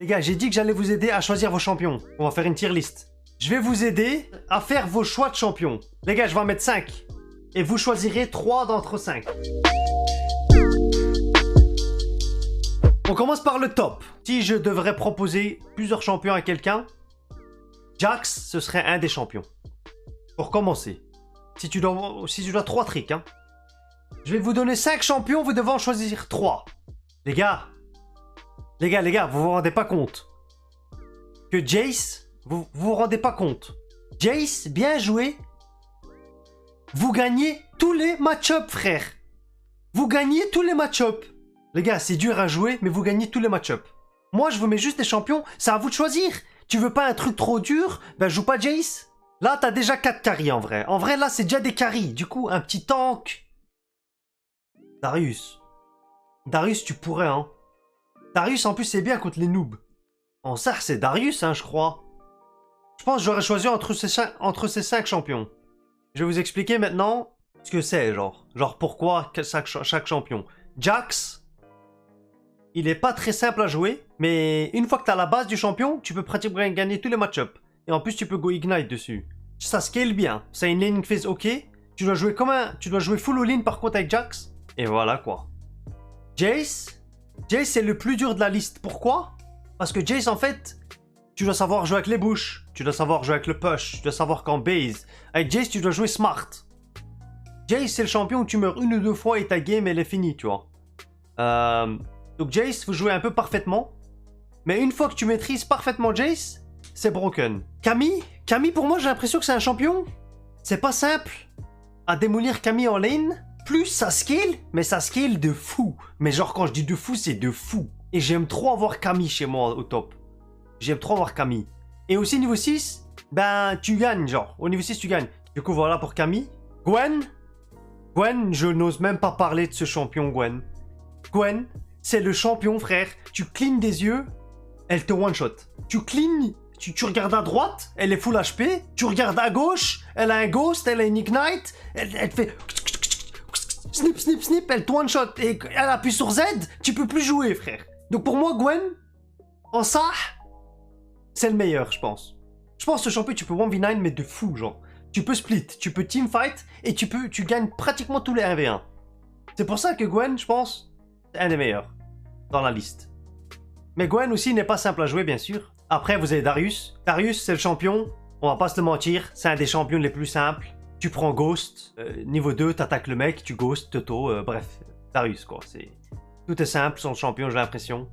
Les gars, j'ai dit que j'allais vous aider à choisir vos champions. On va faire une tier list. Je vais vous aider à faire vos choix de champions. Les gars, je vais en mettre 5. Et vous choisirez 3 d'entre 5. On commence par le top. Si je devrais proposer plusieurs champions à quelqu'un, Jax, ce serait un des champions. Pour commencer. Si tu dois 3 tricks, hein. Je vais vous donner 5 champions, vous devez en choisir 3. Les gars, vous vous rendez pas compte que Jace, vous rendez pas compte. Jace, bien joué. Vous gagnez tous les match-up, frère. Vous gagnez tous les match-up. Les gars, c'est dur à jouer, mais vous gagnez tous les match-up. Moi, je vous mets juste des champions, c'est à vous de choisir. Tu veux pas un truc trop dur? Ben, joue pas Jace. Là, t'as déjà 4 carries en vrai. En vrai, là, c'est déjà des carries. Du coup, un petit tank. Darius. Darius, tu pourrais, hein. Darius, en plus, c'est bien contre les noobs. En ça, c'est Darius, hein, je crois. Je pense que j'aurais choisi entre ces 5 champions. Je vais vous expliquer maintenant ce que c'est, genre. Genre, pourquoi chaque champion. Jax, il est pas très simple à jouer, mais une fois que tu as la base du champion, tu peux pratiquement gagner tous les match-up. Et en plus, tu peux go ignite dessus. Ça scale bien. C'est une laning phase ok. Tu dois jouer full all-in par contre avec Jax. Et voilà quoi. Jace, c'est le plus dur de la liste. Pourquoi? Parce que Jace, en fait, tu dois savoir jouer avec les bouches. Tu dois savoir jouer avec le push. Tu dois savoir quand base. Avec Jace, tu dois jouer smart. Jace, c'est le champion où tu meurs 1 ou 2 fois et ta game, elle est finie, tu vois. Donc Jace, vous jouez un peu parfaitement. Mais une fois que tu maîtrises parfaitement Jace, c'est broken. Camille, pour moi, j'ai l'impression que c'est un champion. C'est pas simple à démolir Camille en lane. Plus ça scale, mais ça scale de fou. Mais genre, quand je dis de fou, c'est de fou. Et j'aime trop avoir Camille chez moi au top. J'aime trop avoir Camille. Et aussi niveau 6, ben tu gagnes genre. Au niveau 6, tu gagnes. Du coup, voilà pour Camille. Gwen, je n'ose même pas parler de ce champion, Gwen. Gwen, c'est le champion, frère. Tu clignes des yeux, elle te one-shot. Tu clignes, tu regardes à droite, elle est full HP. Tu regardes à gauche, elle a un ghost, elle a une ignite. Elle te fait... Snip, snip, snip, elle te one-shot. Et elle appuie sur Z, tu peux plus jouer, frère. Donc pour moi, Gwen, en ça, c'est le meilleur, je pense. Je pense que ce champion, tu peux 1v9, mais de fou, genre. Tu peux split, tu peux teamfight, et tu gagnes pratiquement tous les 1v1. C'est pour ça que Gwen, je pense, c'est un des meilleurs dans la liste. Mais Gwen aussi n'est pas simple à jouer, bien sûr. Après, vous avez Darius. Darius, c'est le champion. On va pas se le mentir, c'est un des champions les plus simples. Tu prends Ghost, niveau 2, t'attaques le mec, tu Ghost, Toto, bref. Darius, quoi. Tout est simple, son champion, j'ai l'impression.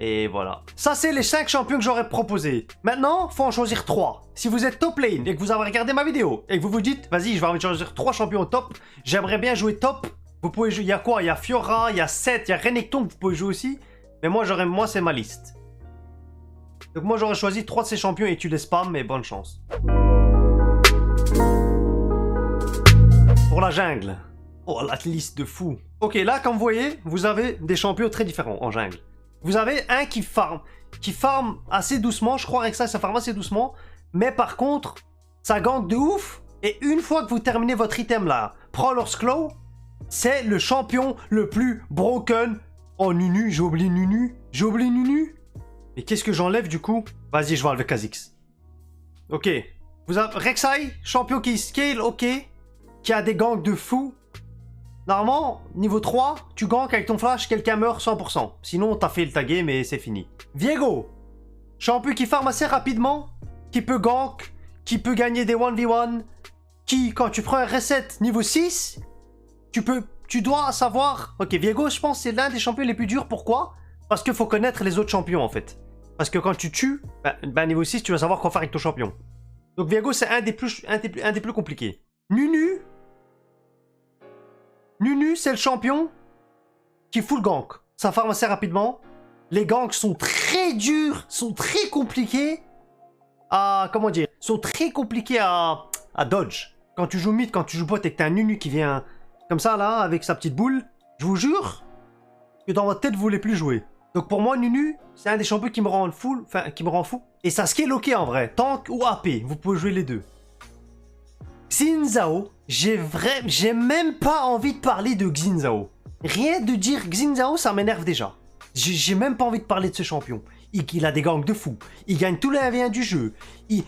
Et voilà. Ça, c'est les 5 champions que j'aurais proposés. Maintenant, faut en choisir 3. Si vous êtes top lane et que vous avez regardé ma vidéo et que vous vous dites, vas-y, je vais en choisir 3 champions au top, j'aimerais bien jouer top. Vous pouvez jouer, il y a quoi? Il y a Fiora, il y a Seth, il y a Renekton que vous pouvez jouer aussi. Mais moi, c'est ma liste. Donc moi, j'aurais choisi 3 de ces champions et tu les spams, mais bonne chance. Pour la jungle. Oh, la liste de fou. Ok, là, comme vous voyez, vous avez des champions très différents en jungle. Vous avez un qui farm assez doucement. Je crois avec ça farm assez doucement. Mais par contre, ça gank de ouf. Et une fois que vous terminez votre item là, Prowler's Claw, c'est le champion le plus broken. Oh, Nunu, j'ai oublié Nunu. Mais qu'est-ce que j'enlève du coup? Vas-y, je vais enlever Kha'Zix. Ok. Vous avez Rek'Sai, champion qui scale, ok. Qui a des ganks de fou. Normalement, niveau 3, tu ganks avec ton flash, quelqu'un meurt 100%. Sinon, t'as fait ta game et c'est fini. Viego, champion qui farm assez rapidement, qui peut gank, qui peut gagner des 1v1, qui, quand tu prends un reset niveau 6, tu dois savoir... Ok, Viego, je pense, c'est l'un des champions les plus durs. Pourquoi? Parce qu'il faut connaître les autres champions, en fait. Parce que quand tu tues, niveau 6, tu vas savoir quoi faire avec ton champion. Donc Viego, c'est un des plus compliqués. Nunu, c'est le champion qui full gank. Ça farm assez rapidement. Les ganks sont très durs, sont très compliqués à... Comment dire? Sont très compliqués à dodge. Quand tu joues mid, quand tu joues bot et que t'as un Nunu qui vient comme ça là, avec sa petite boule, je vous jure que dans votre tête, vous voulez plus jouer. Donc pour moi, Nunu, c'est un des champions qui me rend fou. Et ça scale ok en vrai. Tank ou AP, vous pouvez jouer les deux. Xin Zhao, j'ai même pas envie de parler de Xin Zhao. Rien de dire Xin Zhao, ça m'énerve déjà. J'ai même pas envie de parler de ce champion. il a des gangs de fou. Il gagne tous les 1v1 du jeu.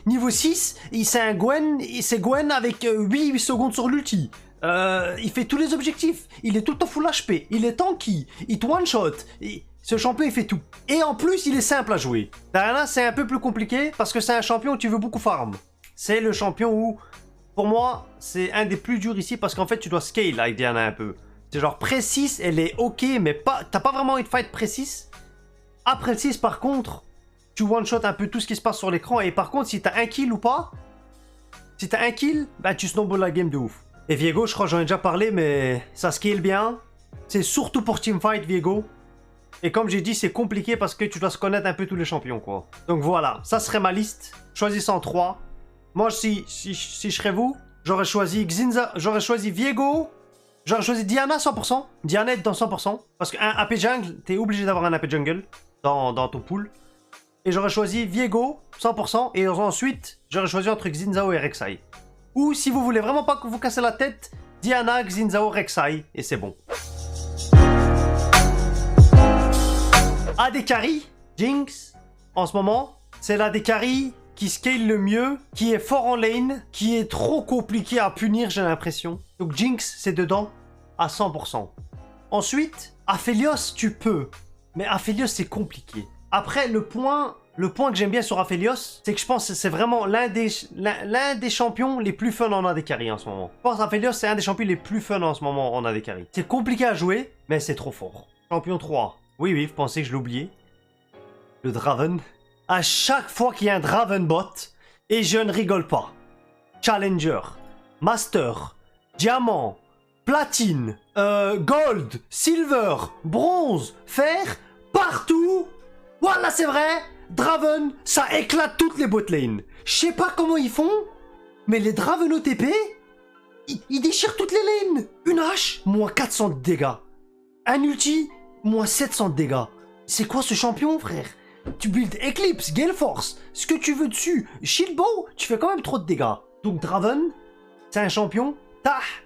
Niveau 6, c'est un Gwen, c'est Gwen avec 8 secondes sur l'ulti. Il fait tous les objectifs. Il est tout le temps full HP. Il est tanky. Il te one-shot. Ce champion, il fait tout. Et en plus, il est simple à jouer. Diana, c'est un peu plus compliqué parce que c'est un champion où tu veux beaucoup farm. C'est le champion où, pour moi, c'est un des plus durs ici parce qu'en fait, tu dois scale avec Diana un peu. C'est genre précise, elle est ok, mais t'as pas vraiment envie de fight précise. Après le 6, par contre, tu one-shot un peu tout ce qui se passe sur l'écran. Et par contre, si t'as un kill ou pas, si t'as un kill, bah tu snowball la game de ouf. Et Viego, je crois que j'en ai déjà parlé, mais ça scale bien. C'est surtout pour teamfight, Viego. Et comme j'ai dit, c'est compliqué parce que tu dois se connaître un peu tous les champions, quoi. Donc voilà, ça serait ma liste. Choisissant 3. Moi, si je serais vous, j'aurais choisi Xinza, j'aurais choisi Viego. J'aurais choisi Diana 100%. Diana est dans 100%. Parce qu'un AP jungle, t'es obligé d'avoir un AP jungle dans ton pool. Et j'aurais choisi Viego 100%. Et ensuite, j'aurais choisi entre Xinzao et Rek'Sai. Ou si vous voulez vraiment pas que vous cassez la tête, Diana, Xinzao, Rek'Sai. Et c'est bon. AD Carry, Jinx, en ce moment, c'est l'AD Carry qui scale le mieux, qui est fort en lane, qui est trop compliqué à punir, j'ai l'impression. Donc Jinx, c'est dedans à 100%. Ensuite, Aphelios, tu peux. Mais Aphelios, c'est compliqué. Après, le point que j'aime bien sur Aphelios, c'est que je pense que c'est vraiment l'un des champions les plus fun en AD Carry en ce moment. Je pense que Aphelios, c'est un des champions les plus fun en ce moment en AD Carry. C'est compliqué à jouer, mais c'est trop fort. Champion 3. Oui, vous pensez que je l'ai oublié. Le Draven. À chaque fois qu'il y a un Draven bot, et je ne rigole pas. Challenger, Master, Diamant, Platine, Gold, Silver, Bronze, Fer, partout. Voilà, c'est vrai. Draven, ça éclate toutes les botlane. Je sais pas comment ils font, mais les Draven OTP, ils déchirent toutes les lanes. Une hache, moins 400 de dégâts. Un ulti, moins 700 de dégâts. C'est quoi ce champion, frère? Tu builds Eclipse, Gale Force, ce que tu veux dessus. Shield Bow, tu fais quand même trop de dégâts. Donc Draven, c'est un champion.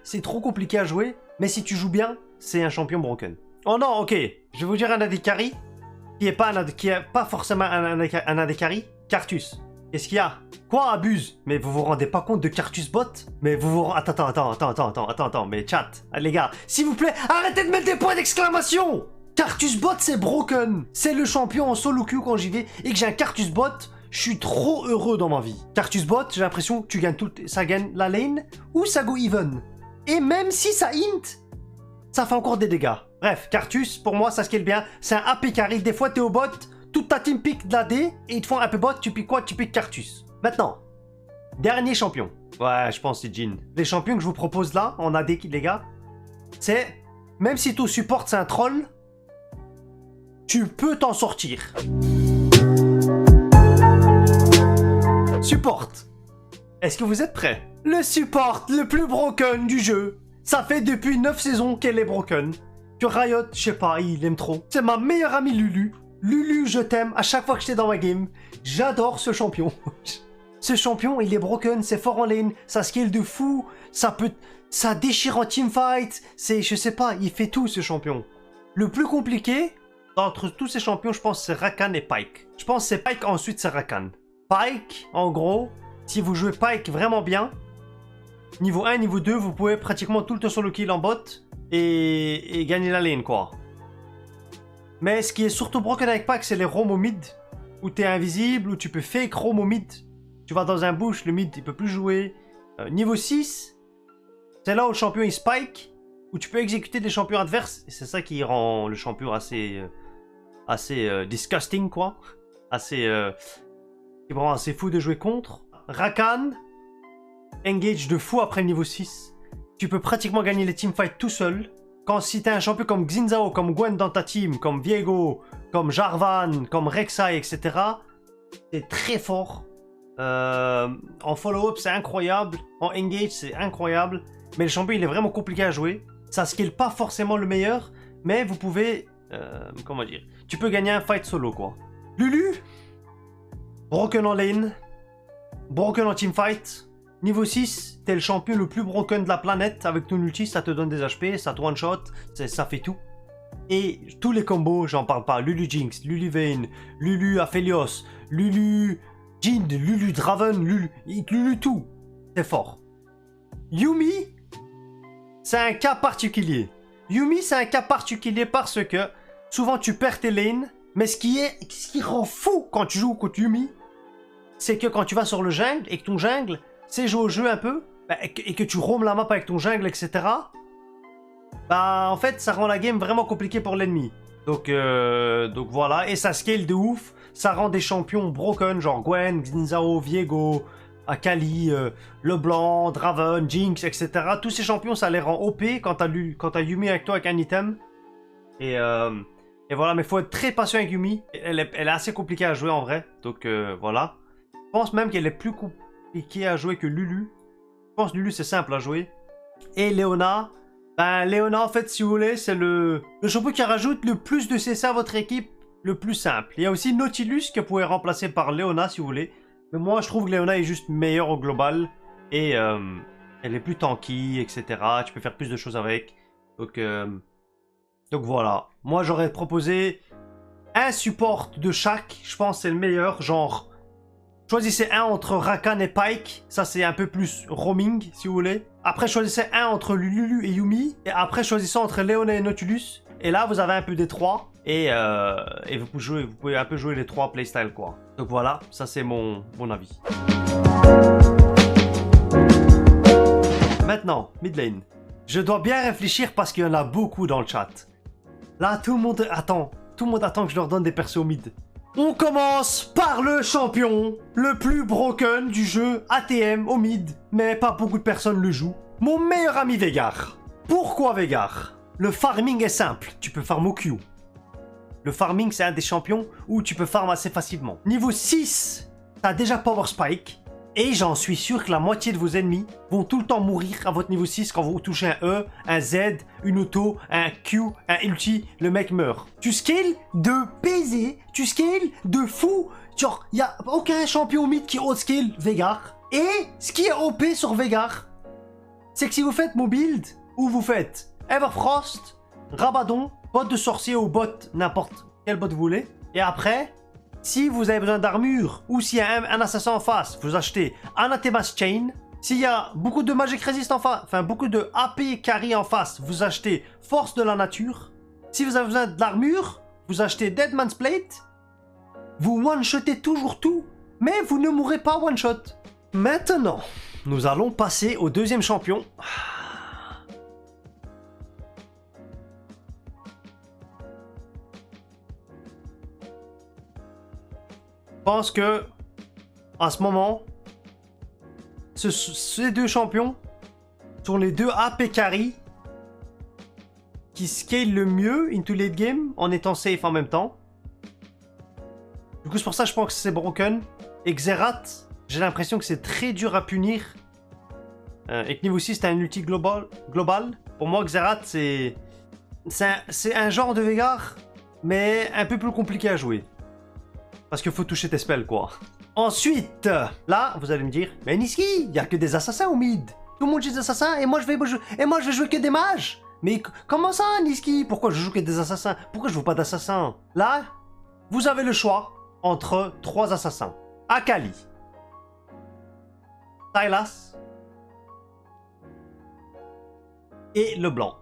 C'est trop compliqué à jouer. Mais si tu joues bien, c'est un champion broken. Oh non, ok. Je vais vous dire un AD Carry qui est pas forcément un AD Carry. Cartus. Qu'est-ce qu'il y a? Quoi, abuse? Mais vous vous rendez pas compte de Cartus bot? Mais vous vous... Attends. Mais chat, les gars, s'il vous plaît, arrêtez de mettre des points d'exclamation! Cartus bot, c'est broken. C'est le champion en solo queue quand j'y vais et que j'ai un Cartus bot, je suis trop heureux dans ma vie. Cartus bot, j'ai l'impression que tu gagnes ça gagne la lane ou ça go even. Et même si ça int, ça fait encore des dégâts. Bref, Cartus, pour moi, ça scale bien. C'est un AP carry. Des fois, t'es au bot, toute ta team pique de la D et ils te font un peu bot, tu piques quoi? Tu piques Cartus. Maintenant, dernier champion. Ouais, je pense que c'est Jhin. Les champions que je vous propose là, en AD, les gars, c'est, même si ton support c'est un troll, tu peux t'en sortir. Support. Est-ce que vous êtes prêts? Le support le plus broken du jeu. Ça fait depuis 9 saisons qu'elle est broken. Que Riot, je sais pas, il aime trop. C'est ma meilleure amie Lulu. Lulu, je t'aime. À chaque fois que j'étais dans ma game, j'adore ce champion. Ce champion, il est broken, c'est fort en lane, ça scale de fou, ça déchire en teamfight. C'est, je sais pas, il fait tout ce champion. Le plus compliqué, entre tous ces champions, je pense que c'est Rakan et Pyke. Je pense que c'est Pyke, ensuite c'est Rakan. Pyke, en gros, si vous jouez Pyke vraiment bien, niveau 1, niveau 2, vous pouvez pratiquement tout le temps solo kill en bot et gagner la lane, quoi. Mais ce qui est surtout broken avec Pyke, c'est les roams au mid, où t'es invisible, où tu peux fake roam au mid. Tu vas dans un bush, le mid, il peut plus jouer. Niveau 6, c'est là où le champion il spike, où tu peux exécuter des champions adverses, et c'est ça qui rend le champion assez disgusting, quoi. Qui rend assez fou de jouer contre. Rakan, engage de fou après le niveau 6. Tu peux pratiquement gagner les teamfights tout seul. Si t'as un champion comme Xinzao, comme Gwen dans ta team, comme Viego, comme Jarvan, comme Rek'Sai, etc., c'est très fort. En follow-up, c'est incroyable. En engage, c'est incroyable. Mais le champion, il est vraiment compliqué à jouer. Ça skill pas forcément le meilleur, mais vous pouvez... comment dire? Tu peux gagner un fight solo, quoi. Lulu, broken en lane, broken en teamfight. Niveau 6, t'es le champion le plus broken de la planète. Avec ton ulti, ça te donne des HP, ça te one-shot, ça fait tout. Et tous les combos, j'en parle pas. Lulu Jinx, Lulu Vayne, Lulu Aphelios, Lulu Jin, Lulu Draven, Lulu tout. C'est fort. Yuumi, c'est un cas particulier. Yuumi, c'est un cas particulier parce que souvent tu perds tes lanes, mais ce qui rend fou quand tu joues contre Yuumi, c'est que quand tu vas sur le jungle et que ton jungle sait jouer au jeu un peu, et que tu roams la map avec ton jungle, etc., bah en fait ça rend la game vraiment compliquée pour l'ennemi. Donc voilà, et ça scale de ouf, ça rend des champions broken, genre Gwen, Xin Viego, Akali, LeBlanc, Draven, Jinx, etc. Tous ces champions, ça les rend OP quand t'as Yuumi avec toi avec un item. Et voilà, mais faut être très patient avec Yuumi. Elle est assez compliquée à jouer en vrai. Donc voilà. Je pense même qu'elle est plus compliquée à jouer que Lulu. Je pense que Lulu c'est simple à jouer. Et Leona. Ben Leona en fait si vous voulez c'est le champion qui rajoute le plus de CC à votre équipe le plus simple. Il y a aussi Nautilus que vous pouvez remplacer par Leona si vous voulez. Mais moi, je trouve que Leona est juste meilleure au global. Et elle est plus tanky, etc. Tu peux faire plus de choses avec. Donc voilà. Moi, j'aurais proposé un support de chaque. Je pense que c'est le meilleur. Genre, choisissez un entre Rakan et Pyke. Ça, c'est un peu plus roaming, si vous voulez. Après, choisissez un entre Lulu et Yuumi. Et après, choisissez entre Leona et Nautilus. Et là, vous avez un peu des trois. Et vous pouvez un peu jouer les trois playstyles, quoi. Donc voilà, ça c'est mon avis. Maintenant, mid lane. Je dois bien réfléchir parce qu'il y en a beaucoup dans le chat. Là, tout le monde attend que je leur donne des persos au mid. On commence par le champion, le plus broken du jeu ATM au mid, mais pas beaucoup de personnes le jouent. Mon meilleur ami Veigar. Pourquoi Veigar? Le farming est simple, tu peux farm au Q. Le farming, c'est un des champions où tu peux farm assez facilement. Niveau 6, t'as déjà Power Spike. Et j'en suis sûr que la moitié de vos ennemis vont tout le temps mourir à votre niveau 6 quand vous touchez un E, un Z, une auto, un Q, un ulti, le mec meurt. Tu scales de baiser, tu scales de fou. Genre, il n'y a aucun champion mid qui out-scale Veigar. Et ce qui est OP sur Veigar, c'est que si vous faites mon build, ou vous faites Everfrost, Rabadon, bot de sorcier ou bot, n'importe quel bot vous voulez. Et après, si vous avez besoin d'armure ou s'il y a un assassin en face, vous achetez Anathema's Chain. S'il y a beaucoup de Magic Resist en face, enfin beaucoup de AP carry en face, vous achetez Force de la Nature. Si vous avez besoin de l'armure, vous achetez Deadman's Plate. Vous one-shotez toujours tout, mais vous ne mourrez pas one-shot. Maintenant, nous allons passer au deuxième champion. Je pense que, à ce moment, ces deux champions sont les deux AP carry qui scale le mieux into late game en étant safe en même temps. Du coup, c'est pour ça que je pense que c'est broken. Et Xerath, j'ai l'impression que c'est très dur à punir. Et que niveau 6, c'est un ulti global. Pour moi, Xerath, c'est un genre de Veigar, mais un peu plus compliqué à jouer. Parce qu'il faut toucher tes spells, quoi. Ensuite, là, vous allez me dire, mais Niski, il n'y a que des assassins au mid. Tout le monde joue des assassins et moi je vais jouer que des mages. Mais comment ça, Niski? Pourquoi je joue que des assassins? Pourquoi je joue pas d'assassins? Là, vous avez le choix entre trois assassins. Akali, Sylas et LeBlanc.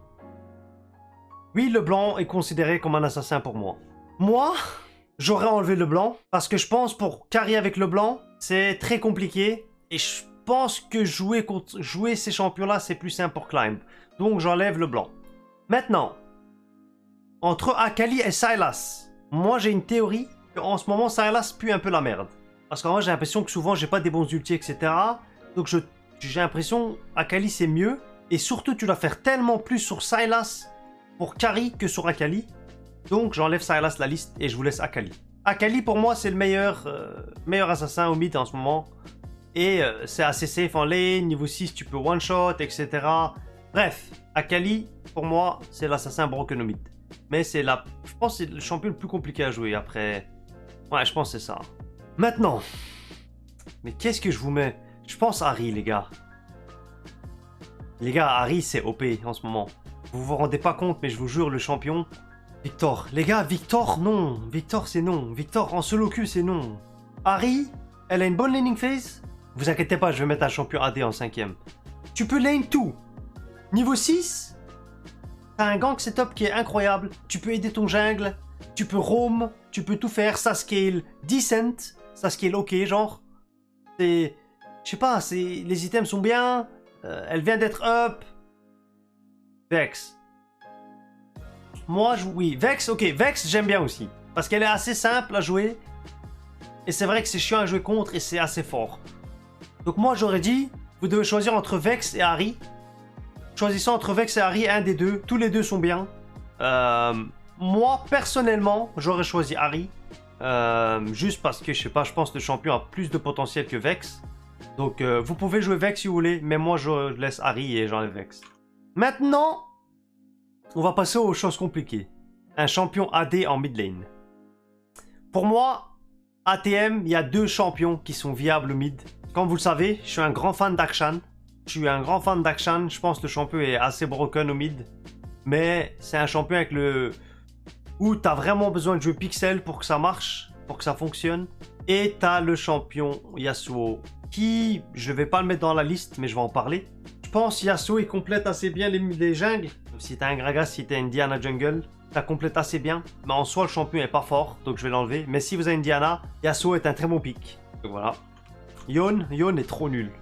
Oui, LeBlanc est considéré comme un assassin pour moi. Moi, j'aurais enlevé LeBlanc parce que je pense pour carry avec LeBlanc, c'est très compliqué. Et je pense que jouer ces champions-là, c'est plus simple pour Climb. Donc j'enlève LeBlanc. Maintenant, entre Akali et Sylas, moi j'ai une théorie qu'en ce moment Sylas pue un peu la merde. Parce qu'en vrai j'ai l'impression que souvent j'ai pas des bons ultis, etc. Donc j'ai l'impression Akali c'est mieux. Et surtout tu dois faire tellement plus sur Sylas pour carry que sur Akali. Donc j'enlève Sylas de la liste et je vous laisse Akali. Akali pour moi c'est le meilleur assassin au mid en ce moment. Et c'est assez safe en lane, niveau 6 tu peux one shot, etc. Bref, Akali pour moi c'est l'assassin broken au mid. Mais je pense que c'est le champion le plus compliqué à jouer après. Ouais je pense que c'est ça. Maintenant, mais qu'est-ce que je vous mets? Je pense Ahri les gars. Les gars, Ahri c'est OP en ce moment. Vous vous rendez pas compte mais je vous jure le champion. Victor. Les gars, Victor, non. Victor, c'est non. Victor, en solo queue, c'est non. Harry, elle a une bonne laning phase. Vous inquiétez pas, je vais mettre un champion AD en 5ème. Tu peux lane tout. Niveau 6, t'as un gank setup qui est incroyable. Tu peux aider ton jungle. Tu peux roam. Tu peux tout faire. Ça scale decent. Ça scale ok, genre. C'est... Je sais pas, les items sont bien. Elle vient d'être up. Vex. Moi, oui. Vex, ok. Vex, j'aime bien aussi. Parce qu'elle est assez simple à jouer. Et c'est vrai que c'est chiant à jouer contre et c'est assez fort. Donc moi, j'aurais dit, vous devez choisir entre Vex et Ahri. Choisissons entre Vex et Ahri, un des deux. Tous les deux sont bien. Moi, personnellement, j'aurais choisi Ahri. Juste parce que, je sais pas, je pense que le champion a plus de potentiel que Vex. Donc, vous pouvez jouer Vex si vous voulez, mais moi, je laisse Ahri et j'enlève Vex. Maintenant, on va passer aux choses compliquées. Un champion AD en mid lane. Pour moi, ATM, il y a deux champions qui sont viables au mid. Comme vous le savez, je suis un grand fan d'Akshan. Je pense que le champion est assez broken au mid. Mais c'est un champion avec le... où tu as vraiment besoin de jouer pixel pour que ça marche, pour que ça fonctionne. Et tu as le champion Yasuo, qui, je vais pas le mettre dans la liste, mais je vais en parler. Je pense Yasuo, il complète assez bien les jungles. Si t'as un Gragas, si t'as une Diana jungle, ça complète assez bien. Mais en soi, le champion est pas fort, donc je vais l'enlever. Mais si vous avez une Diana, Yasuo est un très bon pick. Donc voilà. Yone est trop nul.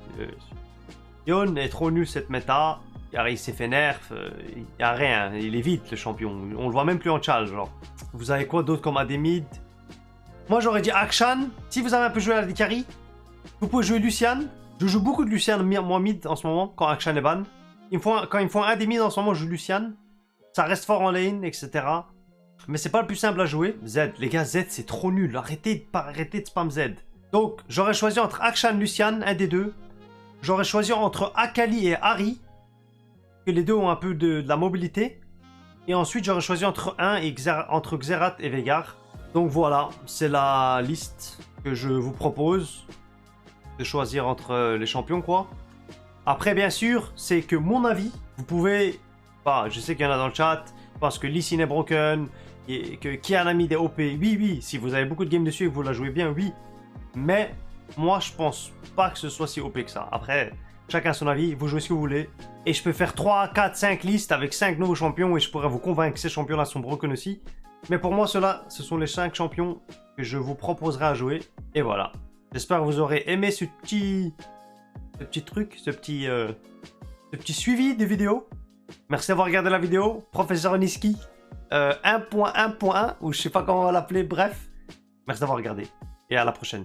Yone est trop nul cette méta. Il s'est fait nerf, il n'y a rien, il est vite le champion. On le voit même plus en charge, genre. Vous avez quoi d'autre comme AD mid? Moi j'aurais dit Akshan. Si vous avez un peu joué à la carry, vous pouvez jouer Lucian. Je joue beaucoup de Lucian, moi mid en ce moment, quand Akshan est ban. Quand ils me font un des mid en ce moment, je joue Lucian. Ça reste fort en lane, etc. Mais c'est pas le plus simple à jouer. Z, les gars, Z c'est trop nul. Arrêtez de spam Z. Donc j'aurais choisi entre Akshan, Lucian, un des deux. J'aurais choisi entre Akali et Ahri. Que les deux ont un peu de la mobilité. Et ensuite, j'aurais choisi entre entre Xerath et Veigar. Donc voilà, c'est la liste que je vous propose. De choisir entre les champions, quoi. Après, bien sûr, c'est que mon avis. Vous pouvez... Bah, je sais qu'il y en a dans le chat. Parce que Lee Sin est broken. Et que Kian a mis des OP. Oui. Si vous avez beaucoup de games dessus et que vous la jouez bien, oui. Mais moi, je pense pas que ce soit si OP que ça. Après... Chacun son avis, vous jouez ce que vous voulez. Et je peux faire 3, 4, 5 listes avec 5 nouveaux champions et je pourrais vous convaincre que ces champions-là sont broken aussi. Mais pour moi, ceux-là, ce sont les 5 champions que je vous proposerai à jouer. Et voilà. J'espère que vous aurez aimé ce petit truc, ce petit suivi des vidéos. Merci d'avoir regardé la vidéo. Professeur Niski 1.1.1 ou je sais pas comment on va l'appeler, bref. Merci d'avoir regardé et à la prochaine.